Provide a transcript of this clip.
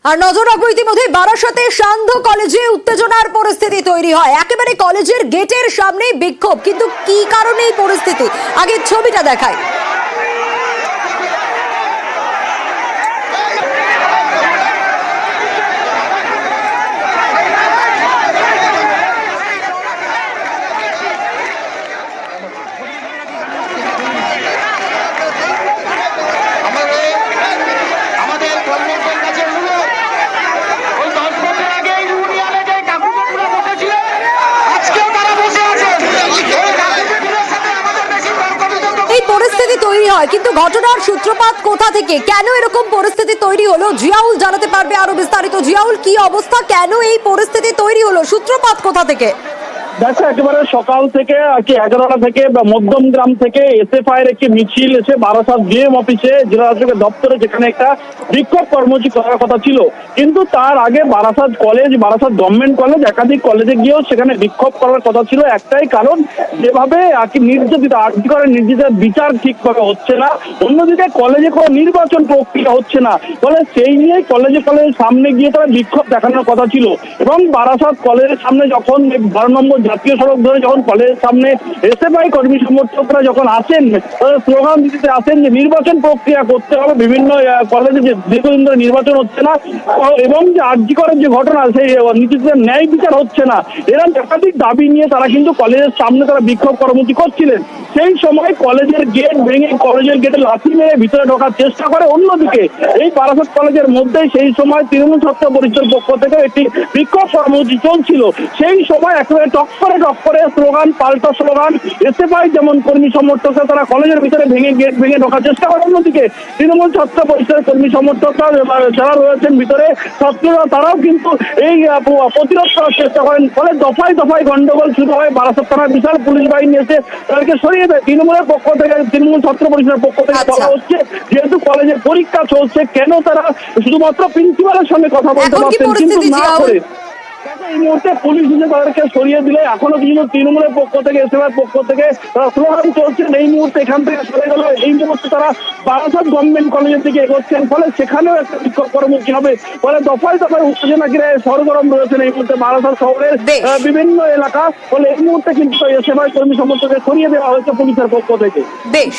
আর নজর রাখবো ইতিমধ্যে বারাসাতে সান্ধ্য কলেজে উত্তেজনার পরিস্থিতি তৈরি হয়। একেবারে কলেজের গেটের সামনে বিক্ষোভ, কিন্তু কি কারণে এই পরিস্থিতি আগে ছবিটা দেখায়। পরিস্থিতি তৈরি হয়, কিন্তু ঘটনার সূত্রপাত কোথা থেকে, কেন এরকম পরিস্থিতি তৈরি হলো, জিয়াউল জানাতে পারবে আরো বিস্তারিত। জিয়াউল, কি অবস্থা, কেন এই পরিস্থিতি তৈরি হলো, সূত্রপাত কোথা থেকে? দেখো, একেবারে সকাল থেকে 11টা থেকে মধ্যম গ্রাম থেকে এসএফআই এর একটি মিছিল এসে বারাসাত ডিএম অফিসে, জেলা শাসকের দপ্তরে, যেখানে একটা বিক্ষোভ কর্মসূচি করার কথা ছিল। কিন্তু তার আগে Barasat college, Barasat government college, একাধিক কলেজে গিয়েও সেখানে বিক্ষোভ করার কথা ছিল। একটাই কারণ, যেভাবে নির্যাতিত আর্জি করে নির্যাতিতের বিচার ঠিকভাবে হচ্ছে না, অন্যদিকে কলেজে কোনো নির্বাচন প্রক্রিয়া হচ্ছে না, ফলে সেই নিয়ে কলেজের সামনে গিয়ে তারা বিক্ষোভ দেখানোর কথা ছিল। এবং বারাসাত কলেজের সামনে যখন 12 নম্বর জাতীয় সড়ক ধরে যখন কলেজের সামনে এসএফআই কর্মী সমর্থকরা যখন আসেন, স্লোগান দিতে আসেন যে নির্বাচন প্রক্রিয়া করতে হবে, বিভিন্ন কলেজে যে দীর্ঘদিন ধরে নির্বাচন হচ্ছে না, এবং যে আর্জি করার যে ঘটনা, সেই নির্যাতিতের ন্যায় বিচার হচ্ছে না, এরকম একাধিক দাবি নিয়ে তারা কিন্তু কলেজের সামনে তারা বিক্ষোভ কর্মসূচি করছিলেন। সেই সময় কলেজের গেট ভেঙে, কলেজের গেটে লাথি মেরে ভিতরে ঢোকার চেষ্টা করে। অন্যদিকে এই বারাসাত কলেজের মধ্যেই সেই সময় তৃণমূল ছাত্র পরিষদের পক্ষ থেকে একটি বিক্ষোভ কর্মসূচি চলছিল। সেই সময় একেবারে টক করে স্লোগান, পাল্টা স্লোগান, এসএফআই যেমন কর্মী সমর্থকরা তারা কলেজের ভিতরে গেট ভেঙে ঢোকার চেষ্টা করে। অন্যদিকে তৃণমূল ছাত্র পরিষদের কর্মী সমর্থকরা যারা রয়েছেন ভিতরে, ছাত্ররা, তারাও কিন্তু এই প্রতিরোধ করার চেষ্টা করেন। ফলে দফায় দফায় গন্ডগোল শুরু হয়। বারাসাত থানার বিশাল পুলিশ বাহিনী এসে তাদেরকে সরিয়ে দেয়। তৃণমূলের পক্ষ থেকে, তৃণমূল ছাত্র পরিষদের পক্ষ থেকে বলা হচ্ছে, যেহেতু কলেজের পরীক্ষা চলছে, কেন তারা শুধুমাত্র প্রিন্সিপালের সঙ্গে কথা বলতে পারছেন, কিন্তু না করে এই মুহূর্তে পুলিশ তাদেরকে সরিয়ে দিলে এখনো কিন্তু তৃণমূলের পক্ষ থেকে, এসএফআইয়ের পক্ষ থেকে তারা স্লোগান চলছেন। এই মুহূর্তে এখান থেকে সরে গেল। এই মুহূর্তে তারা বারাসাত গভর্নমেন্ট কলেজের দিকে এগোচ্ছেন, ফলে সেখানেও একটা বিক্ষোভ কর্মসূচি হবে। ফলে দফায় দফায় উত্তেজনা ঘিরে সরগরম রয়েছেন এই মুহূর্তে বারাসাত শহরের বিভিন্ন এলাকা। ফলে এই মুহূর্তে কিন্তু এসএফআই কর্মী সমর্থকদের সরিয়ে দেওয়া হয়েছে পুলিশের পক্ষ থেকে। বেশ।